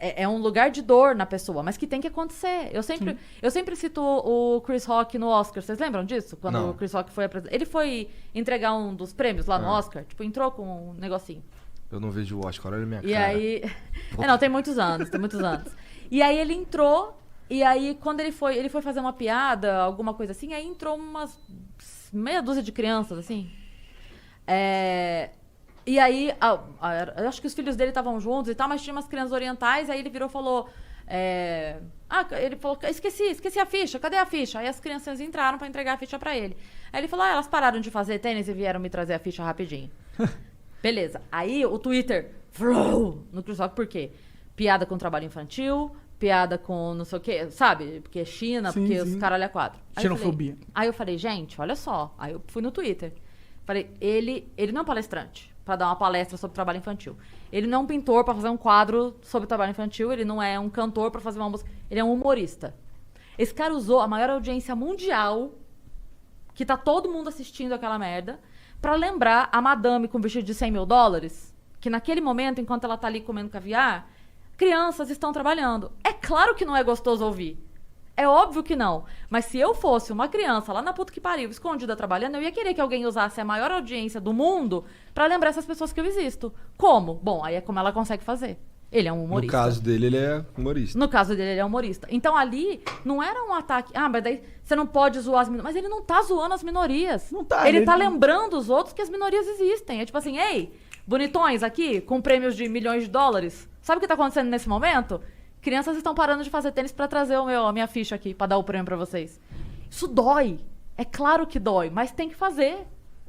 é um lugar de dor na pessoa, mas que tem que acontecer. Eu sempre cito o Chris Rock no Oscar. Vocês lembram disso? Quando o Chris Rock foi apresentar. Ele foi entregar um dos prêmios lá no Oscar. Tipo, entrou com um negocinho. Eu não vejo o Oscar, olha a minha cara. E aí... não, tem muitos anos. E aí ele entrou, e aí quando ele foi fazer uma piada, alguma coisa assim, aí entrou umas meia dúzia de crianças, assim. E aí, eu acho que os filhos dele estavam juntos e tal, mas tinha umas crianças orientais, aí ele virou e falou... ele falou, esqueci a ficha, cadê a ficha? Aí as crianças entraram pra entregar a ficha pra ele. Aí ele falou, elas pararam de fazer tênis e vieram me trazer a ficha rapidinho. Beleza. Aí o Twitter, no Chris Rock, por quê? Piada com trabalho infantil, piada com não sei o quê, sabe? Porque é China, porque os caralho a quatro. Xenofobia. Aí eu falei, gente, olha só. Aí eu fui no Twitter. Falei, ele não é um palestrante pra dar uma palestra sobre trabalho infantil. Ele não é um pintor pra fazer um quadro sobre trabalho infantil. Ele não é um cantor pra fazer uma música. Ele é um humorista. Esse cara usou a maior audiência mundial, que tá todo mundo assistindo aquela merda, pra lembrar a madame com vestido de $100 mil, que naquele momento, enquanto ela tá ali comendo caviar, crianças estão trabalhando. É claro que não é gostoso ouvir. É óbvio que não. Mas se eu fosse uma criança lá na puta que pariu, escondida trabalhando, eu ia querer que alguém usasse a maior audiência do mundo pra lembrar essas pessoas que eu existo. Como? Bom, aí é como ela consegue fazer. Ele é um humorista. No caso dele, ele é humorista. No caso dele, ele é humorista. Então ali, não era um ataque... mas daí você não pode zoar as minorias. Mas ele não tá zoando as minorias. Não tá. Ele tá lembrando os outros que as minorias existem. É tipo assim, ei, bonitões aqui, com prêmios de $milhões. Sabe o que tá acontecendo nesse momento? Crianças estão parando de fazer tênis pra trazer a minha ficha aqui, pra dar o prêmio pra vocês. Isso dói. É claro que dói, mas tem que fazer.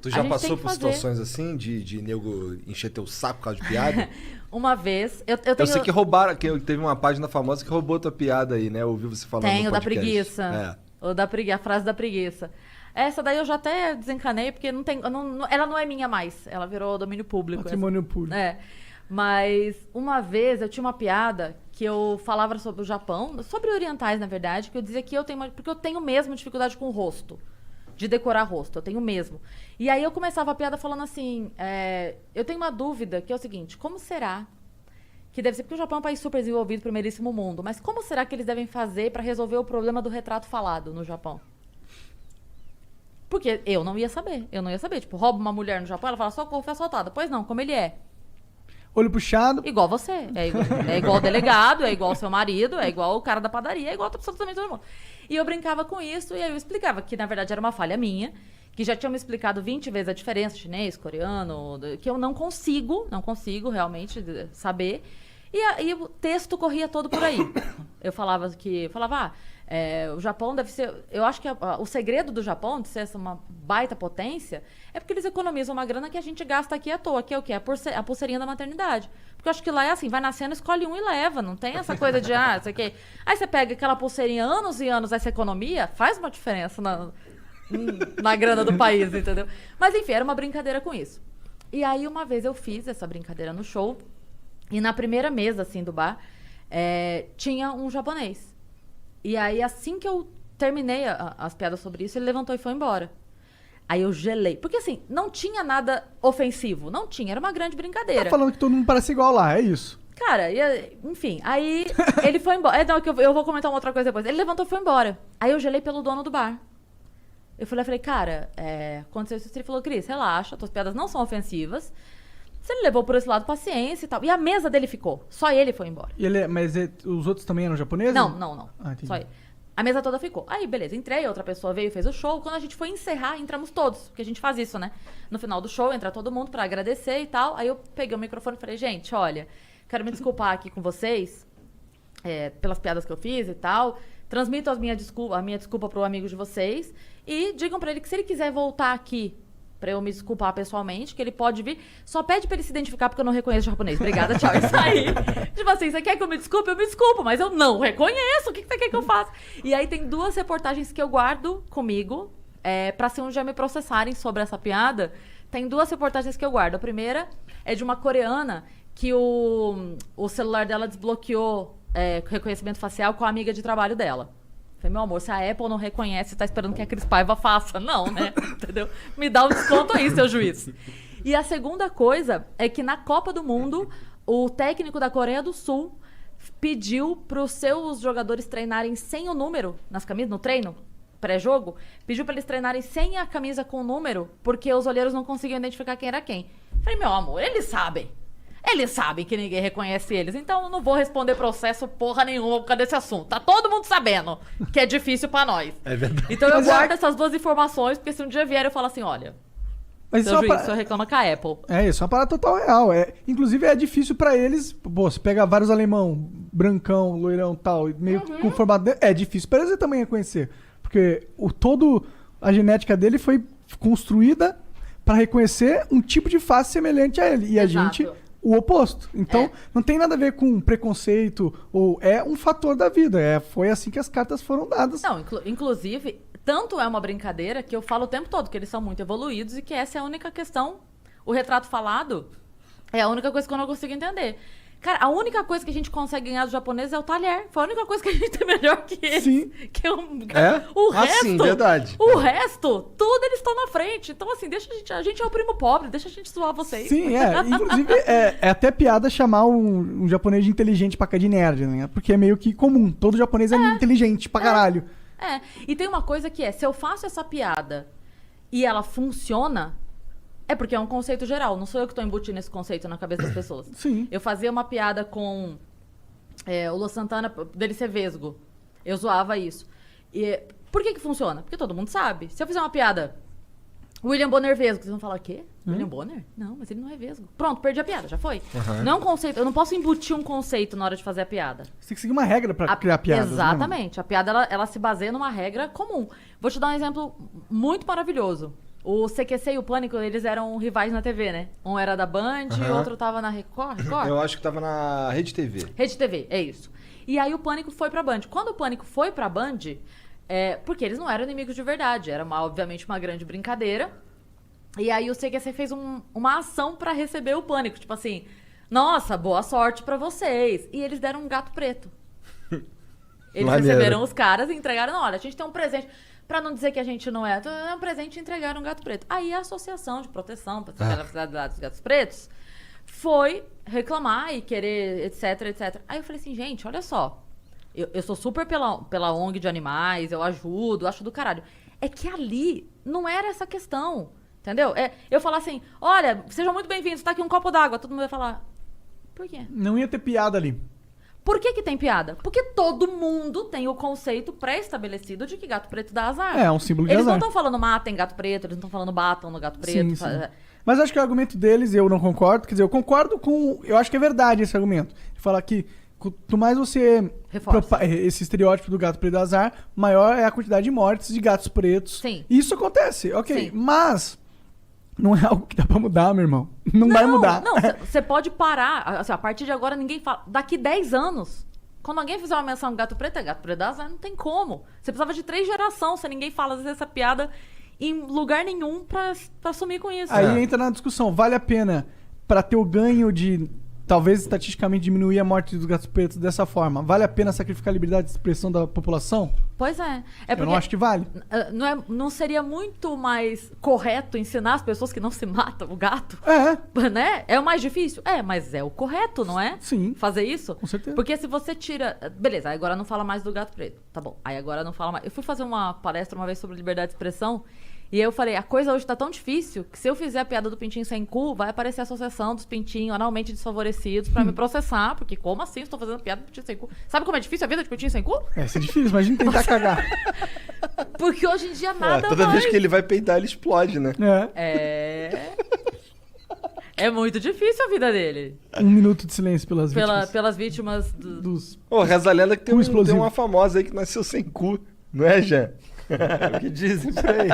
Tu já passou por situações assim, de nego encher teu saco por causa de piada? Uma vez, eu sei que roubaram, que teve uma página famosa que roubou tua piada aí, né? Eu ouvi você falando Tem, no o da podcast. preguiça. O da preguiça, a frase da preguiça. Essa daí eu já até desencanei, porque ela não é minha mais. Ela virou domínio público. Patrimônio público. Mas uma vez eu tinha uma piada que eu falava sobre o Japão, sobre orientais, na verdade, que eu dizia que porque eu tenho mesmo dificuldade com o rosto, de decorar rosto, eu tenho mesmo. E aí eu começava a piada falando assim, eu tenho uma dúvida, que é o seguinte, como será que deve ser, porque o Japão é um país super desenvolvido, primeiríssimo mundo, mas como será que eles devem fazer para resolver o problema do retrato falado no Japão? Porque eu não ia saber, tipo, rouba uma mulher no Japão, ela fala, socorro, foi assaltada. Pois não, como ele é? Olho puxado. Igual você. É igual o delegado, é igual o seu marido, é igual o cara da padaria, é igual absolutamente todo mundo. E eu brincava com isso, e aí eu explicava que, na verdade, era uma falha minha, que já tinham me explicado 20 vezes a diferença, chinês, coreano, que eu não consigo realmente saber. E aí o texto corria todo por aí. Eu falava, o Japão deve ser... Eu acho que o segredo do Japão, de ser uma baita potência, é porque eles economizam uma grana que a gente gasta aqui à toa, que é o quê? A pulseirinha da maternidade. Porque eu acho que lá é assim, vai nascendo, escolhe um e leva. Não tem essa coisa de, sei o quê. Aí você pega aquela pulseirinha anos e anos, essa economia, faz uma diferença na grana do país, entendeu? Mas enfim, era uma brincadeira com isso. E aí uma vez eu fiz essa brincadeira no show, e na primeira mesa, assim, do bar, tinha um japonês. E aí, assim que eu terminei as piadas sobre isso, ele levantou e foi embora. Aí eu gelei. Porque, assim, não tinha nada ofensivo. Não tinha, era uma grande brincadeira. Tá falando que todo mundo parece igual lá, é isso? Cara, enfim, aí ele foi embora. Não, que eu vou comentar uma outra coisa depois. Ele levantou e foi embora. Aí eu gelei pelo dono do bar. Eu falei, cara, aconteceu isso. Ele falou, Cris, relaxa, tuas piadas não são ofensivas. Se ele levou por esse lado, paciência e tal. E a mesa dele ficou. Só ele foi embora. Mas os outros também eram japoneses? Não. Ah, entendi. Só ele. A mesa toda ficou. Aí, beleza, entrei, outra pessoa veio e fez o show. Quando a gente foi encerrar, entramos todos. Porque a gente faz isso, né? No final do show, entra todo mundo pra agradecer e tal. Aí eu peguei o microfone e falei, gente, olha, quero me desculpar aqui com vocês pelas piadas que eu fiz e tal. Transmito a minha desculpa pro amigo de vocês. E digam pra ele que se ele quiser voltar aqui pra eu me desculpar pessoalmente, que ele pode vir. Só pede pra ele se identificar, porque eu não reconheço japonês. Obrigada, tchau. Isso aí. Tipo assim, você quer que eu me desculpe? Eu me desculpo, mas eu não reconheço. O que você quer que eu faça? E aí tem 2 reportagens que eu guardo comigo, pra se um dia me processarem sobre essa piada. Tem 2 reportagens que eu guardo. A primeira é de uma coreana que o celular dela desbloqueou reconhecimento facial com a amiga de trabalho dela. Falei, meu amor, se a Apple não reconhece, tá esperando que a Cris Paiva faça. Não, né? Entendeu? Me dá um desconto aí, seu juiz. E a segunda coisa é que na Copa do Mundo, o técnico da Coreia do Sul pediu para os seus jogadores treinarem sem o número nas camisas, no treino, pré-jogo, pediu para eles treinarem sem a camisa com o número, porque os olheiros não conseguiam identificar quem era quem. Falei, meu amor, eles sabem. Eles sabem que ninguém reconhece eles, então eu não vou responder processo porra nenhuma por causa desse assunto. Tá todo mundo sabendo que é difícil pra nós. É verdade. Então eu guardo essas duas informações, porque se um dia vier eu falo assim, olha, Mas seu juiz, o senhor reclama com a Apple. É isso, é uma parada total real. Inclusive é difícil pra eles. Pô, você pega vários alemão, brancão, loirão e tal, meio com formato. É difícil pra eles também reconhecer. Porque a genética dele foi construída pra reconhecer um tipo de face semelhante a ele. E a gente, o oposto. Então, não tem nada a ver com preconceito, ou é um fator da vida. Foi assim que as cartas foram dadas. Não, inclusive, tanto é uma brincadeira que eu falo o tempo todo que eles são muito evoluídos e que essa é a única questão. O retrato falado é a única coisa que eu não consigo entender. Cara, a única coisa que a gente consegue ganhar dos japoneses é o talher. Foi a única coisa que a gente tem melhor que eles. Sim. Que O resto, sim, verdade. O resto, tudo eles estão na frente. Então, assim, deixa a gente é o primo pobre, deixa a gente zoar vocês. Sim, inclusive, é até piada chamar um japonês de inteligente pra cá de nerd, né? Porque é meio que comum. Todo japonês é inteligente pra caralho. E tem uma coisa que se eu faço essa piada e ela funciona, é porque é um conceito geral. Não sou eu que tô embutindo esse conceito na cabeça das pessoas. Sim. Eu fazia uma piada com o Lu Santana, dele ser vesgo. Eu zoava isso. E por que funciona? Porque todo mundo sabe. Se eu fizer uma piada, William Bonner vesgo, vocês vão falar, o quê? William Bonner? Não, mas ele não é vesgo. Pronto, perdi a piada, já foi. Não é um conceito. Eu não posso embutir um conceito na hora de fazer a piada. Você tem que seguir uma regra pra criar piadas. Exatamente. A piada, ela se baseia numa regra comum. Vou te dar um exemplo muito maravilhoso. O CQC e o Pânico, eles eram rivais na TV, né? Um era da Band e o outro tava na Record. Eu acho que tava na Rede TV. Rede TV, é isso. E aí o Pânico foi pra Band. Quando o Pânico foi pra Band, porque eles não eram inimigos de verdade. Era, obviamente, uma grande brincadeira. E aí o CQC fez uma ação pra receber o Pânico. Tipo assim, nossa, boa sorte pra vocês. E eles deram um gato preto. Eles receberam os caras e entregaram, não, olha, a gente tem um presente... Pra não dizer que a gente não é um presente, entregaram um gato preto. Aí a Associação de Proteção dos Gatos Pretos foi reclamar e querer, etc, etc. Aí eu falei assim, gente, olha só. Eu sou super pela ONG de animais, eu ajudo, acho do caralho. É que ali não era essa questão, entendeu? Eu falar assim, olha, sejam muito bem-vindos, tá aqui um copo d'água. Todo mundo vai falar, por quê? Não ia ter piada ali. Por que tem piada? Porque todo mundo tem o conceito pré-estabelecido de que gato preto dá azar. É um símbolo de azar. Eles não estão falando matem gato preto, eles não estão falando batam no gato preto. Sim. Mas acho que o argumento deles, eu não concordo. Quer dizer, eu concordo com... Eu acho que é verdade esse argumento. De falar que quanto mais você... esse estereótipo do gato preto dá azar, maior é a quantidade de mortes de gatos pretos. Sim. Isso acontece, ok. Sim. Mas... Não é algo que dá pra mudar, meu irmão. Não vai mudar. Não, você pode parar. Assim, a partir de agora ninguém fala. Daqui 10 anos, quando alguém fizer uma menção gato preto, é gato preto da azar, não tem como. Você precisava de 3 gerações, se ninguém fala essa piada em lugar nenhum pra sumir com isso. Aí entra na discussão, vale a pena pra ter o ganho de, talvez estatisticamente, diminuir a morte dos gatos pretos dessa forma? Vale a pena sacrificar a liberdade de expressão da população? Pois é. Eu não acho que vale. Não seria muito mais correto ensinar as pessoas que não se matam o gato? Né? É o mais difícil? Mas é o correto, não é? Sim. Fazer isso? Com certeza. Porque se você tira... Beleza, aí agora não fala mais do gato preto. Tá bom. Aí agora não fala mais. Eu fui fazer uma palestra uma vez sobre liberdade de expressão e eu falei, a coisa hoje tá tão difícil que se eu fizer a piada do pintinho sem cu, vai aparecer a associação dos pintinhos analmente desfavorecidos pra me processar. Porque como assim estou fazendo piada do pintinho sem cu? Sabe como é difícil a vida de pintinho sem cu? Isso é difícil, imagina tentar cagar. Porque hoje em dia nada toda mais. vez que ele vai peidar, ele explode, né? É muito difícil a vida dele. 1 minuto de silêncio pelas vítimas. Pelas vítimas dos... Reza a lenda que tem uma famosa aí que nasceu sem cu. Não é, Jean? É o que dizem por aí.